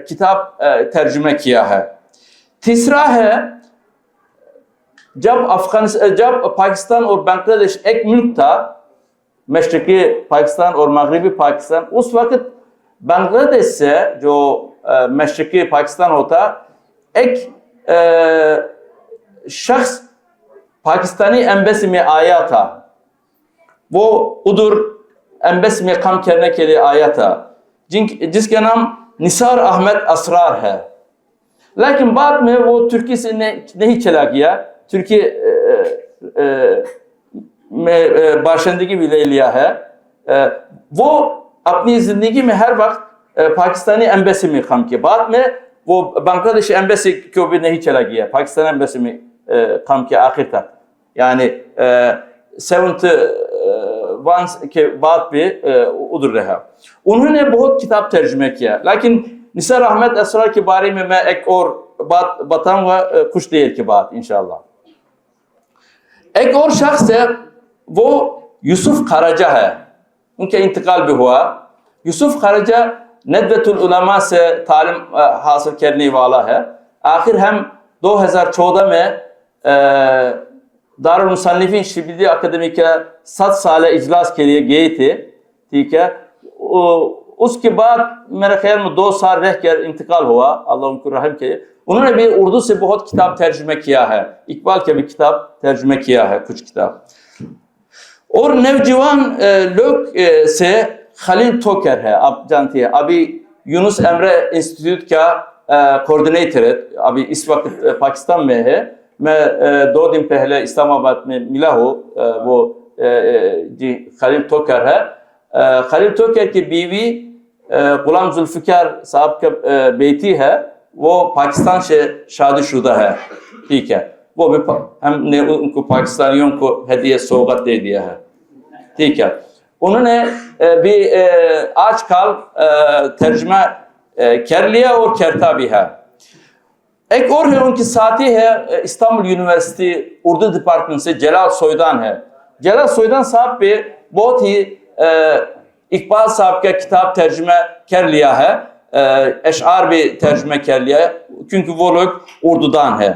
किताब तर्जुमा किया है। तीसरा है, जब पाकिस्तान और बांग्लादेश एक मुल्क था, मशरकी पाकिस्तान और मगरबी पाकिस्तान, उस वक्त बांग्लादेश से जो मशरकी पाकिस्तान होता, एक शख्स पाकिस्तानी एम्बेसी में आया था, वो उधर एम्बेसी में काम करने के लिए आया था, जिसका नाम निसार अहमद असरार है। लेकिन बाद में वो तुर्की से नहीं चला गया, तुर्की में बाशिंदगी भी ले लिया है। वो अपनी ज़िंदगी में हर वक्त पाकिस्तानी एम्बेसी में काम किया। बाद में वो बांग्लादेश एम्बेसी को भी नहीं चला गया, पाकिस्तान एम्बेसी में काम किया आखिर तक, यानी 71 के बाद भी उधर रहा। उन्होंने बहुत किताब तर्जुमे किया। लेकिन निसार अहमद असरार के बारे में मैं एक और बात बताऊंगा कुछ देर के बाद इंशाअल्लाह। एक और शख्स है, वो यूसुफ खराजा है, उनका इंतकाल भी हुआ। यूसुफ खराजा नदवतुल उलमा से तालीम हासिल करने वाला है। आखिर हम 2014 में दारुल मुसन्निफीन शिबली अकादमी के 7 साल इजलास के लिए गए थे, ठीक है। उसके बाद मेरे ख्याल में 2 साल रह कर इंतकाल हुआ, अल्लाह उनको रहम करे। उन्होंने भी उर्दू से बहुत किताब तर्जुमे किया है, इकबाल के भी किताब तर्जुमे किया है कुछ किताब। और नौजवान लोग से खलील ठोकर है, आप जानती है, अभी यूनुस एमरे इंस्टीट्यूट का कोऑर्डिनेटर है, अभी इस वक्त पाकिस्तान में है। मैं 2 दिन पहले इस्लामाबाद में मिला हूँ, वो जी खलील ठोकर है। खलील ठोकर की बीवी गुलाम जुल्फिकार साहब का बेटी है, वो पाकिस्तान से शादीशुदा है, ठीक है। वो भी हमने उनको पाकिस्तानियों को हदिया सौगात दे दिया है, ठीक है। उन्होंने भी आजकल तर्जुमा कर लिया और करता भी है। एक और है, उनके साथी है इस्तांबुल यूनिवर्सिटी उर्दू डिपार्टमेंट से जलाल सोइदान है। जलाल सोइदान साहब पे बहुत ही इकबाल साहब का किताब तर्जुमा कर लिया है, अशआर भी तर्जुमा कर लिया है, क्योंकि वो लोग उर्दूदान है।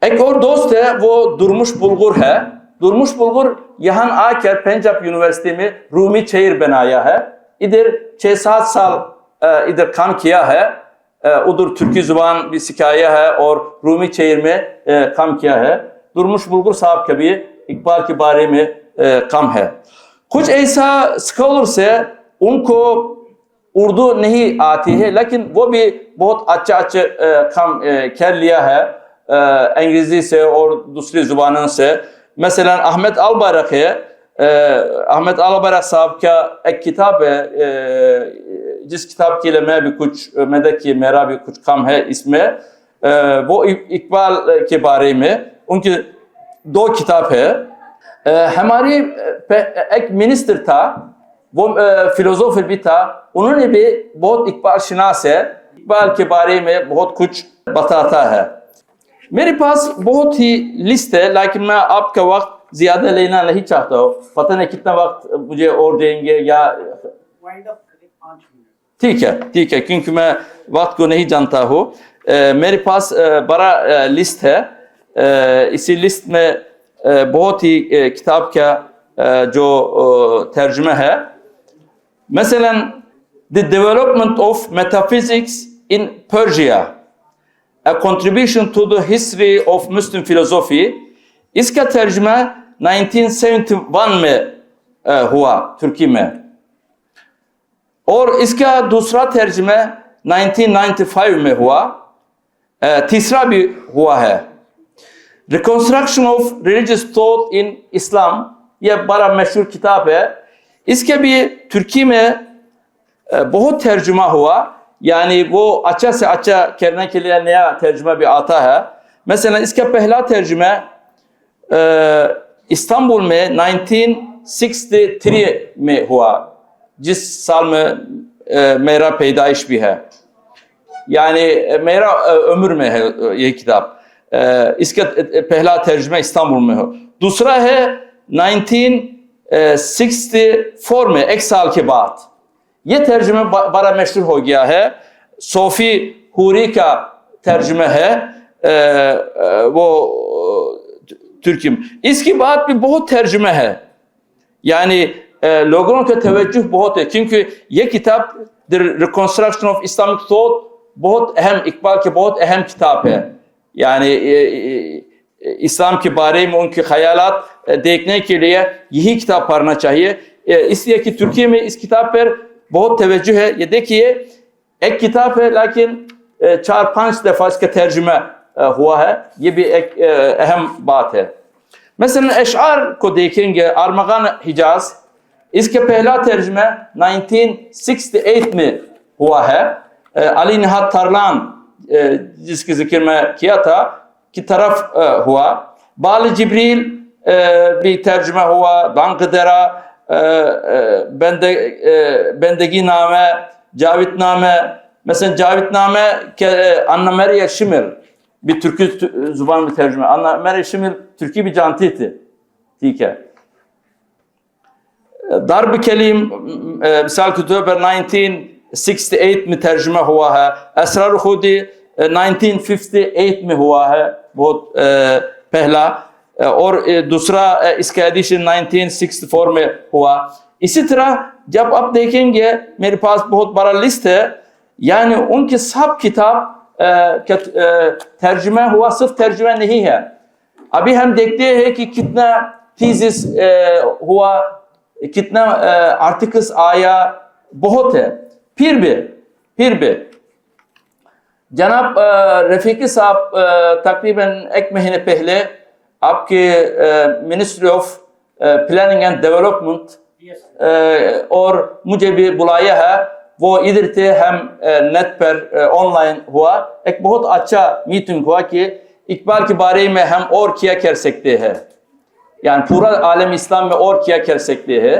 एक और दोस्त है, वो दुर्मुश बुलगुर है। दुर्मुश बुलगुर यहाँ आकर पंजाब यूनिवर्सिटी में रूमी शेर बनाया है। इधर 6-7 साल इधर काम किया है, उधर तुर्की जुबान भी सिखाया है और रूमी शेर में काम किया है। दुर्मुश बुलगुर साहब का भी इकबाल के बारे में कम है। कुछ ऐसा स्कॉलर्स है, उनको उर्दू नहीं आती है, लेकिन वो भी बहुत अच्छा काम कर लिया है अंग्रेजी से और दूसरी जुबानों से। मसलन अहमद अल-बरक है, अहमद अल-बरक साहब का एक किताब है, जिस किताब के लिए मैं भी कुछ मदद की, मेरा भी कुछ काम है इसमें। वो इकबाल के बारे में उनकी 2 किताब है। हमारी एक मिनिस्टर था, वो फिलोसोफर भी था, उन्होंने भी बहुत इकबाल शनास है, इकबाल के बारे में बहुत कुछ बताता है। मेरे पास बहुत ही लिस्ट है, लेकिन मैं आपका वक्त ज्यादा लेना नहीं चाहता हूँ। पता नहीं कितना वक्त मुझे और देंगे या ठीक है, क्योंकि मैं वक्त को नहीं जानता हूँ। मेरे पास बड़ा लिस्ट है। इसी लिस्ट में बहुत ही किताब का जो तर्जुमा है। मसलन the development of metaphysics in Persia, A contribution to the history of Muslim philosophy, इसका तर्जुमा 1971 में हुआ तुर्की में, और इसका दूसरा तर्जुमा 1995 में हुआ, तीसरा भी हुआ है। Reconstruction of Religious Thought in Islam, यह बड़ा मशहूर किताब है। इसके भी तुर्की में बहुत तर्जुमा हुआ, यानी वो अच्छा से अच्छा करने के लिए नया तर्जुमा भी आता है। मसलन इसका पहला तर्जुमा इस्तांबुल में 1963 में हुआ, जिस साल में मेरा पैदाइश भी है, यानी मेरा उम्र में है ये किताब। इसका पहला तर्जुमा इस्तांबुल में हो। दूसरा है 1964 में, 1 साल के बाद। ये तर्जुमा बड़ा मशहूर हो गया है, सोफी हुरी का तर्जुमा है, वो तुर्की में। इसके बाद भी बहुत तर्जुमा है, यानी लोगों का तवज्जो बहुत है, क्योंकि ये किताब the reconstruction of Islamic thought बहुत अहम, इकबाल के बहुत अहम किताब है। यानी इस्लाम के बारे में उनके ख्यालात देखने के लिए यही किताब पढ़ना चाहिए, इसलिए कि तुर्की में इस किताब पर बहुत तवज्जो है। ये देखिए एक किताब है लेकिन 4-5 दफ़ा इसका तर्जुमा हुआ है, ये भी एक अहम बात है। मसलन अशआर को देखेंगे, अरमगान हिजाज, इसका पहला तर्जुमा 1968 में हुआ है, अली नहात तारलान जिसकी जिक्र मैं किया था की तरफ हुआ। बाल जिब्रील भी तर्जुमा हुआ, बांकदरा, बंदगी नामे, जावित नामे। mesela Cavitname Anna Maria Şimir bir Türkü zuban bir tercüme. Anna Maria Şimir Türkiye bir canti थी, ठीक है। दर्ब कलीम मिसाल के तौर पर 1968 में तर्जुमा हुआ है, असरार खुदी 1958 में हुआ है, बहुत पहला, और दूसरा इसका एडिशन 1964 में हुआ। इसी तरह जब आप देखेंगे मेरे पास बहुत बड़ा लिस्ट है, यानी उनके सब किताब तर्जुमा हुआ, सिर्फ तर्जुमा नहीं है। अभी हम देखते हैं कि कितना थीसिस हुआ, कितना आर्टिकल्स आया, बहुत है। फिर भी जनाब रफीकी साहब तकरीबन 1 महीने पहले आपके ministry of planning and development और मुझे भी बुलाया है, वो इधर थे, हम नेट पर ऑनलाइन हुआ, एक बहुत अच्छा मीटिंग हुआ कि इकबाल के बारे में हम और क्या कर सकते हैं, यानी पूरा आलम इस्लाम में और क्या कर सकते हैं।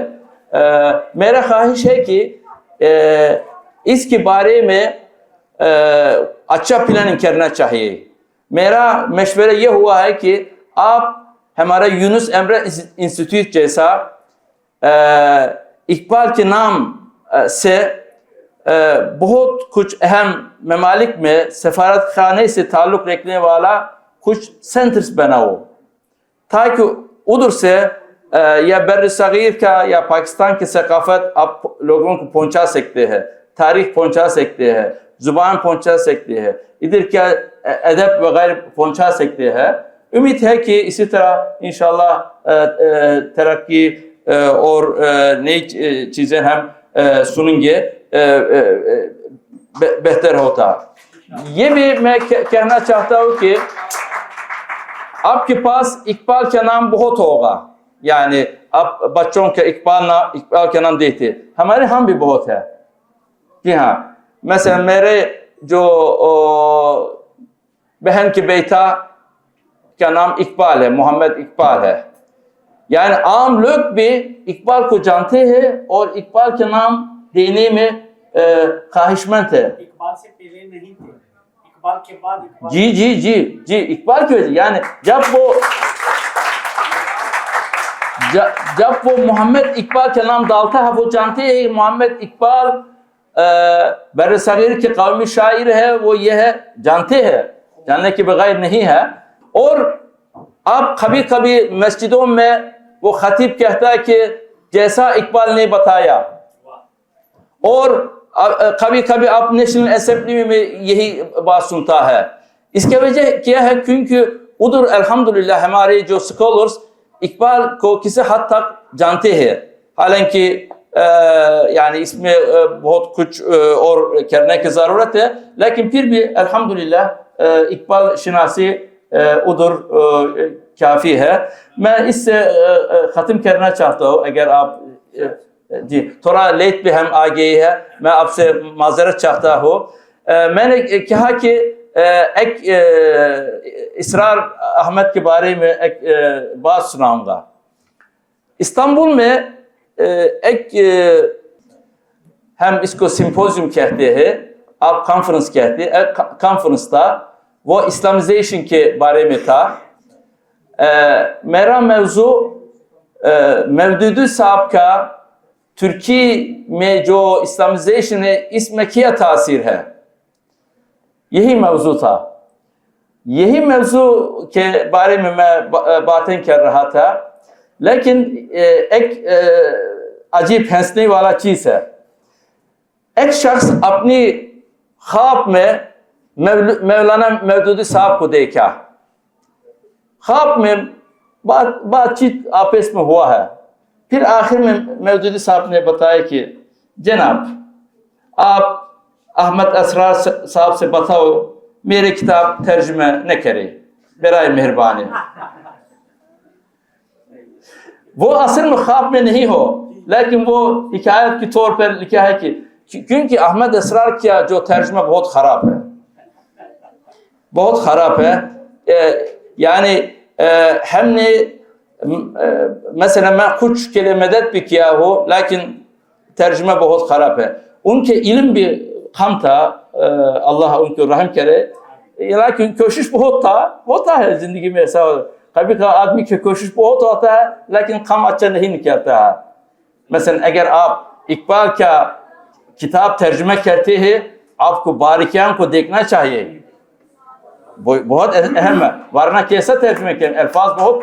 मेरा ख्वाहिश है कि इसके बारे में अच्छा प्लानिंग करना चाहिए। मेरा मशवरा ये हुआ है कि आप हमारा यूनुस एमरा इंस्टीट्यूट जैसा इकबाल के नाम से बहुत कुछ अहम ममालिक में सफारत खाने से ताल्लुक़ रखने वाला कुछ सेंटर्स बनाओ, ताकि उधर से या बर सगीर का या पाकिस्तान की सकाफत आप लोगों को पहुंचा सकते हैं, तारीख पहुंचा सकते हैं, जुबान पहुंचा सकते हैं, इधर क्या अदब वगैरह पहुंचा सकते हैं। उम्मीद है कि इसी तरह इंशाल्लाह तरक्की और नई चीज़ें हम सुनेंगे, बेहतर होता। ये भी मैं कहना चाहता हूँ कि आपके पास इकबाल का नाम बहुत होगा, यानी आप बच्चों के इकबाल का नाम देते, हमारे हम भी बहुत है। जी हाँ, mesela मेरे जो बहन के बेटा का नाम इकबाल है, मोहम्मद इकबाल है, यानी आम लोग भी इकबाल को जानते हैं और इकबाल के नाम देने में ख्वाहिशमंद है। इकबाल से पहले नहीं थे, इकबाल के बाद इकबाल। जी जी जी जी, इकबाल की वजह, यानी जब वो मोहम्मद इकबाल का नाम डालता है, वो जानते हैं मोहम्मद इकबाल बर सगीर के कौमी शायर है, वो ये है, जानते हैं, जानने के बगैर नहीं है। और आप कभी कभी मस्जिदों में वो खतीब कहता है कि जैसा इकबाल ने बताया, और कभी कभी आप नेशनल असेंबली में यही बात सुनता है। इसकी वजह क्या है? क्योंकि उधर अल्हम्दुलिल्लाह हमारे जो स्कॉलर्स इकबाल को किसी हद तक जानते हैं, हालांकि यानी इसमें बहुत कुछ और करने की ज़रूरत है, लेकिन फिर भी अल्हम्दुलिल्लाह इकबाल शनासी उधर काफ़ी है। मैं इससे ख़त्म करना चाहता हूँ, अगर आप जी थोड़ा लेट पे हम आ गए हैं, मैं आपसे माजरत चाहता हूँ। मैंने कहा कि एक इसरार अहमद के बारे में एक बात सुनाऊंगा। इस्तांबुल में एक हम इसको सिंपोजियम कहते हैं, आप कॉन्फ्रेंस कहते हैं, एक कॉन्फ्रेंस था, वो इस्लामाइजेशन के बारे में था। मेरा मौजू मवदूदी साहब का तुर्की में जो इस्लामाइजेशन है, इसमें क्या तासीर है, यही मौजू था। यही मौजू के बारे में मैं बातें कर रहा था, लेकिन एक अजीब हंसने वाला चीज़ है। एक शख्स अपनी ख्वाब में मौलाना मौदूदी साहब को देखा। ख्वाब में बातचीत आपस में हुआ है। फिर आखिर में मौदूदी साहब ने बताया कि जनाब, आप अहमद असरार साहब से बताओ मेरे किताब तर्जुमा न करे, बराए मेहरबानी। वो असल में ख्वाब में नहीं हो, लेकिन वो हिकायत के तौर पर लिखा है कि क्योंकि अहमद असरार का जो तर्जुमा बहुत ख़राब है, बहुत ख़राब है। यानी हमने मसलन मैं कुछ के लिए मदद भी किया हो, लेकिन तर्जुमा बहुत ख़राब है। उनके इल्म भी कम था, अल्लाह उनको रहम करे, लेकिन कोशिश बहुत था। होता है ज़िंदगी में ऐसा, कभी कभी आदमी की कोशिश बहुत होता है लेकिन कम अच्छा नहीं निकलता है। मसलन अगर आप इकबाल का किताब तर्जुमा करते हैं, आपको बारीकियों को देखना चाहिए, बहुत अहम है, वरना कैसा तर्जुमा किया, अल्फाज बहुत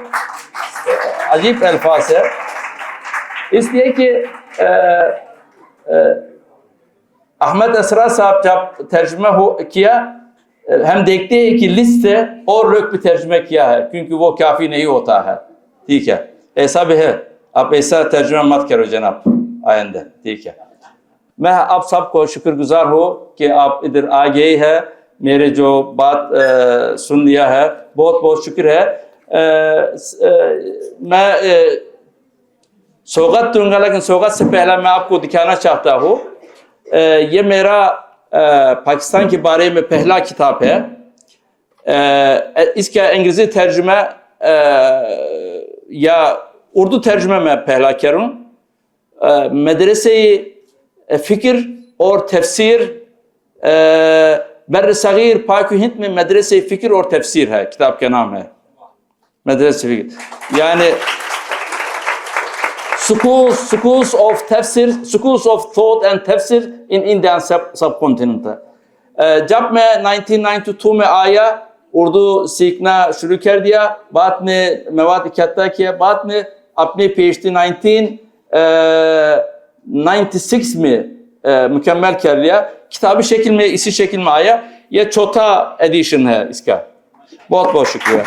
अजीब अल्फाज है। इसलिए कि अहमद असरार साहब जब तर्जुमा किया, हम देखते हैं कि लिस्ट से और लोग भी तर्जुमा किया है, क्योंकि वो काफ़ी नहीं होता है। ठीक है, ऐसा भी है, आप ऐसा तर्जुमा मत करो जनाब आइंदा। ठीक है, मैं आप सबको शुक्रगुजार हूँ कि आप इधर आ गए हैं, मेरे जो बात सुन लिया है, बहुत बहुत शुक्र है। मैं सौगत दूंगा, लेकिन सौगत से पहले मैं आपको दिखाना चाहता हूँ, ये मेरा पाकिस्तान के बारे में पहला किताब है। इसका अंग्रेज़ी तर्जुमा या उर्दू तर्जुमा मैं पहला करूँ। मदरसे फ़िक्र और तफसीर, बर सगीर पाक हिंद में मदरसे फ़िक्र और तफसीर है, किताब का नाम है मदरसे फ़िक्र, यानी schools of tafsir, schools of thought and tafsir in Indian subcontinent। जब मैं 1992 में आया, उर्दू सीखना शुरू कर दिया, बाद में मवाद इकट्ठा किया, बाद में अपनी PhD 1996 में मुकम्मल कर लिया। किताबी शक्ल में इसी शक्ल में आया, यह चौथा एडिशन है इसका। बहुत बहुत शुक्रिया।